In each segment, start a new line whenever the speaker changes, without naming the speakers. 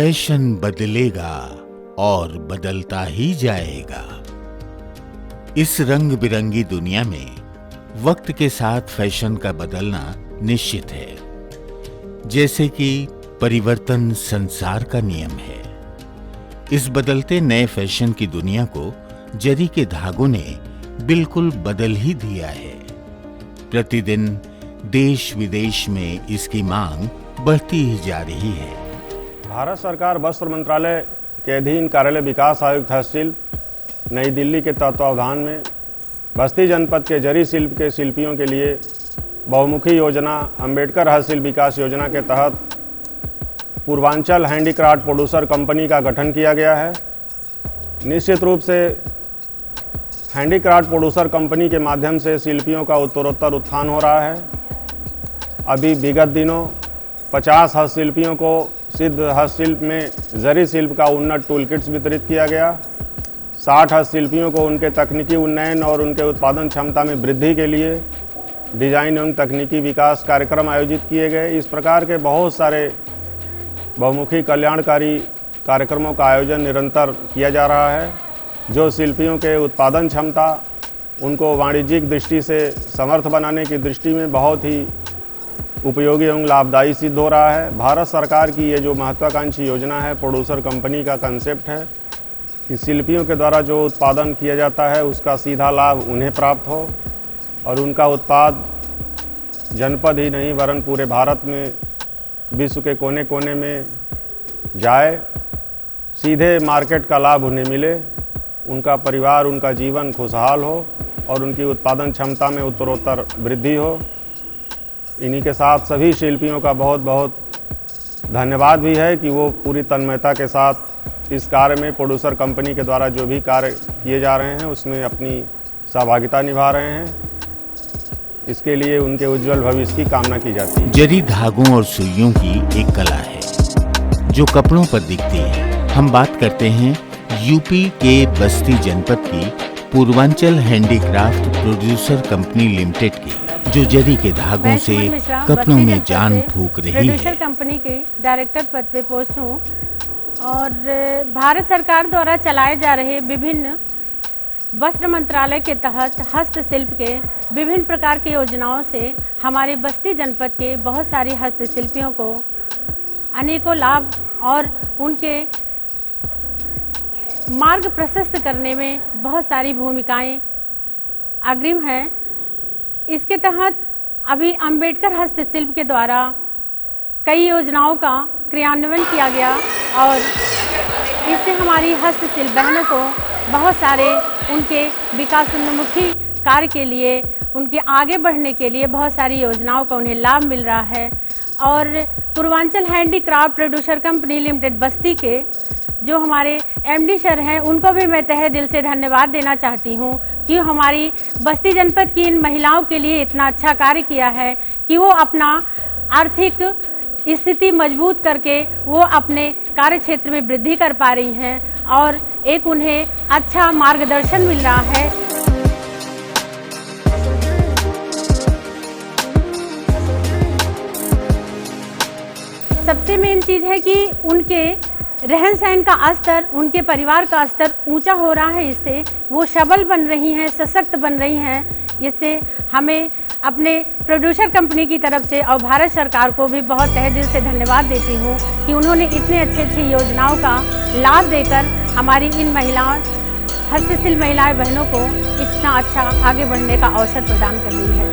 Fashion बदलेगा और बदलता ही जाएगा। इस रंग बिरंगी दुनिया में वक्त के साथ फैशन का बदलना निश्चित है। जैसे कि परिवर्तन संसार का नियम है, इस बदलते नए फैशन की दुनिया को जरी के धागों ने बिल्कुल बदल ही दिया है। प्रतिदिन देश विदेश में इसकी मांग बढ़ती ही जा रही है।
भारत सरकार वस्त्र मंत्रालय के अधीन कार्यालय विकास आयुक्त हस्तशिल्प नई दिल्ली के तत्वावधान में बस्ती जनपद के जरी शिल्प के शिल्पियों के लिए बहुमुखी योजना अंबेडकर हस्तशिल्प विकास योजना के तहत पूर्वांचल हैंडीक्राफ्ट प्रोड्यूसर कंपनी का गठन किया गया है। निश्चित रूप से हैंडीक्राफ्ट प्रोड्यूसर कंपनी के माध्यम से शिल्पियों का उत्तरोत्तर उत्थान हो रहा है। अभी विगत दिनों 50 हस्तशिल्पियों को सिद्ध हस्तशिल्प में जरी शिल्प का उन्नत टूल किट्स वितरित किया गया। 60 हस्तशिल्पियों को उनके तकनीकी उन्नयन और उनके उत्पादन क्षमता में वृद्धि के लिए डिजाइन एवं तकनीकी विकास कार्यक्रम आयोजित किए गए। इस प्रकार के बहुत सारे बहुमुखी कल्याणकारी कार्यक्रमों का आयोजन निरंतर किया जा रहा है, जो शिल्पियों के उत्पादन क्षमता, उनको वाणिज्यिक दृष्टि से समर्थ बनाने की दृष्टि में बहुत ही उपयोगी एवं लाभदायी सिद्ध हो रहा है। भारत सरकार की ये जो महत्वाकांक्षी योजना है, प्रोड्यूसर कंपनी का कंसेप्ट है कि शिल्पियों के द्वारा जो उत्पादन किया जाता है उसका सीधा लाभ उन्हें प्राप्त हो और उनका उत्पाद जनपद ही नहीं वरन पूरे भारत में विश्व के कोने कोने में जाए, सीधे मार्केट का लाभ उन्हें मिले, उनका परिवार, उनका जीवन खुशहाल हो और उनकी उत्पादन क्षमता में उत्तरोत्तर वृद्धि हो। इन्हीं के साथ सभी शिल्पियों का बहुत बहुत धन्यवाद भी है कि वो पूरी तन्मयता के साथ इस कार्य में प्रोड्यूसर कंपनी के द्वारा जो भी कार्य किए जा रहे हैं उसमें अपनी सहभागिता निभा रहे हैं। इसके लिए उनके उज्जवल भविष्य की कामना की जाती है।
जरी धागों और सुइयों की एक कला है जो कपड़ों पर दिखती है। हम बात करते हैं यूपी के बस्ती जनपद की Purvanchal handicraft producer company limited की, जो जरी के धागों से कपड़ों में जान फूंक रही है।
प्रोड्यूसर कंपनी के डायरेक्टर पद पे पोस्ट हूँ और भारत सरकार द्वारा चलाए जा रहे विभिन्न वस्त्र मंत्रालय के तहत हस्तशिल्प के विभिन्न प्रकार की योजनाओं से हमारे बस्ती जनपद के बहुत सारी हस्तशिल्पियों को अनेकों लाभ और उनके मार्ग प्रशस्त करने में बहुत सारी भूमिकाएं अग्रिम हैं। इसके तहत अभी अंबेडकर हस्तशिल्प के द्वारा कई योजनाओं का क्रियान्वयन किया गया और इससे हमारी हस्तशिल्प बहनों को बहुत सारे उनके विकासोन्मुखी कार्य के लिए, उनके आगे बढ़ने के लिए बहुत सारी योजनाओं का उन्हें लाभ मिल रहा है। और Purvanchal handicraft producer company limited बस्ती के जो हमारे एमडी सर हैं, उनको भी मैं तहे दिल से धन्यवाद देना चाहती हूँ कि हमारी बस्ती जनपद की इन महिलाओं के लिए इतना अच्छा कार्य किया है कि वो अपना आर्थिक स्थिति मजबूत करके वो अपने कार्य क्षेत्र में वृद्धि कर पा रही हैं और एक उन्हें अच्छा मार्गदर्शन मिल रहा है। सबसे मेन चीज़ है कि उनके रहन सहन का स्तर, उनके परिवार का स्तर ऊंचा हो रहा है। इससे वो सबल बन रही हैं, सशक्त बन रही हैं। इससे हमें अपने प्रोड्यूसर कंपनी की तरफ से और भारत सरकार को भी बहुत तहे दिल से धन्यवाद देती हूँ कि उन्होंने इतने अच्छी योजनाओं का लाभ देकर हमारी इन महिलाओं, हस्तशिल्प महिलाएं बहनों को इतना अच्छा आगे बढ़ने का अवसर प्रदान कर रही है।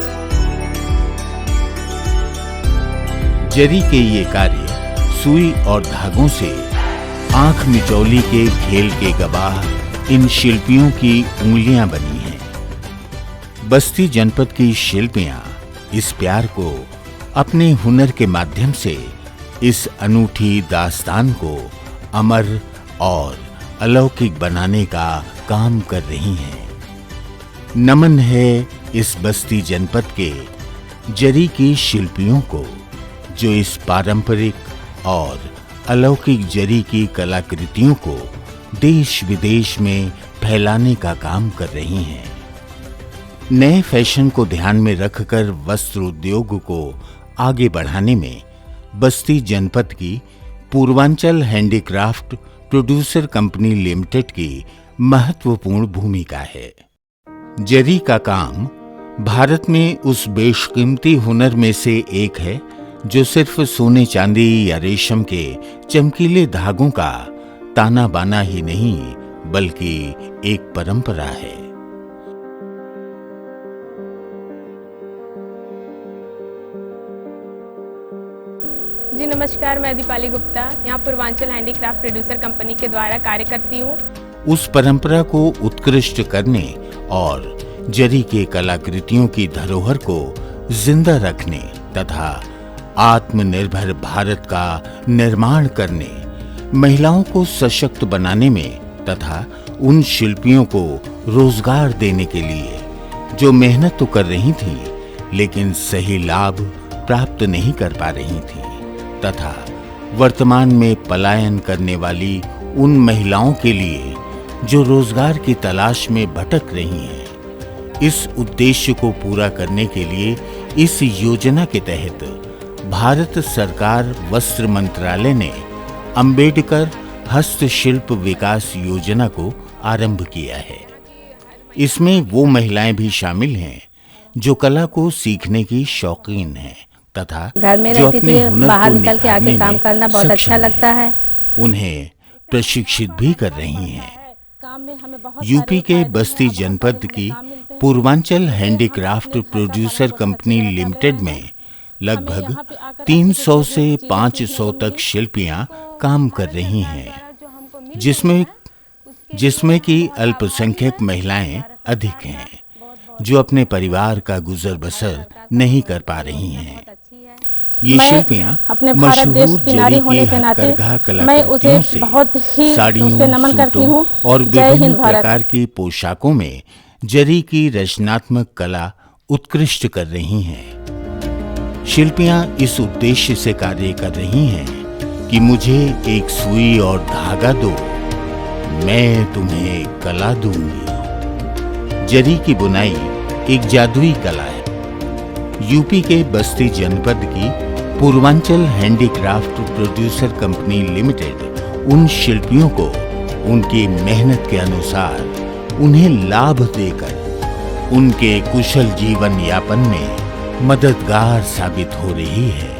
जरी के ये कार्य सुई और धागों से आंख मिचौली के खेल के गवाह इन शिल्पियों की उंगलियां बनी हैं। बस्ती जनपद की शिल्पियां इस प्यार को अपने हुनर के माध्यम से इस अनूठी दास्तान को अमर और अलौकिक बनाने का काम कर रही हैं। नमन है इस बस्ती जनपद के जरी की शिल्पियों को, जो इस पारंपरिक और अलौकिक जरी की कलाकृतियों को देश विदेश में फैलाने का काम कर रही हैं। नए फैशन को ध्यान में रखकर वस्त्र उद्योग को आगे बढ़ाने में बस्ती जनपद की Purvanchal handicraft producer company limited की महत्वपूर्ण भूमिका है। जरी का काम भारत में उस बेशकीमती हुनर में से एक है जो सिर्फ सोने चांदी या रेशम के चमकीले धागों का ताना बाना ही नहीं बल्कि एक परंपरा है।
जी नमस्कार, मैं दीपाली गुप्ता यहाँ पूर्वांचल हैंडीक्राफ्ट प्रोड्यूसर कंपनी के द्वारा कार्य करती हूँ।
उस परंपरा को उत्कृष्ट करने और जरी के कलाकृतियों की धरोहर को जिंदा रखने तथा आत्मनिर्भर भारत का निर्माण करने, महिलाओं को सशक्त बनाने में तथा उन शिल्पियों को रोजगार देने के लिए जो मेहनत तो कर रही थी लेकिन सही लाभ प्राप्त नहीं कर पा रही थी तथा वर्तमान में पलायन करने वाली उन महिलाओं के लिए जो रोजगार की तलाश में भटक रही हैं, इस उद्देश्य को पूरा करने के लिए इस योजना के तहत भारत सरकार वस्त्र मंत्रालय ने अंबेडकर हस्तशिल्प विकास योजना को आरंभ किया है। इसमें वो महिलाएं भी शामिल हैं जो कला को सीखने की शौकीन हैं तथा
घर में
जो
रहती
अपने
थी,
हुनर
बाहर
को
निकल के आके
निखारने
काम
में
करना बहुत अच्छा
सक्षम
लगता है।
उन्हें प्रशिक्षित भी कर रही हैं।
काम में हमें बहुत
यूपी के बस्ती जनपद की Purvanchal handicraft producer company limited में लगभग 300 से 500 तक शिल्पियां काम कर रही हैं, जिसमें कि अल्पसंख्यक महिलाएं अधिक हैं जो अपने परिवार का गुजर बसर नहीं कर पा रही हैं। ये शिल्पियां
अपने भारत देश की नारी होने के नाते मैं उसे बहुत ही उसे नमन करती हूँ
और विभिन्न प्रकार की पोशाकों में जरी की रचनात्मक कला उत्कृष्ट कर रही हैं। शिल्पियां इस उद्देश्य से कार्य कर रही हैं कि मुझे एक सुई और धागा दो, मैं तुम्हें कला दूंगी। जरी की बुनाई एक जादुई कला है। यूपी के बस्ती जनपद की Purvanchal handicraft producer company limited उन शिल्पियों को उनकी मेहनत के अनुसार उन्हें लाभ देकर उनके कुशल जीवन यापन में मददगार साबित हो रही है।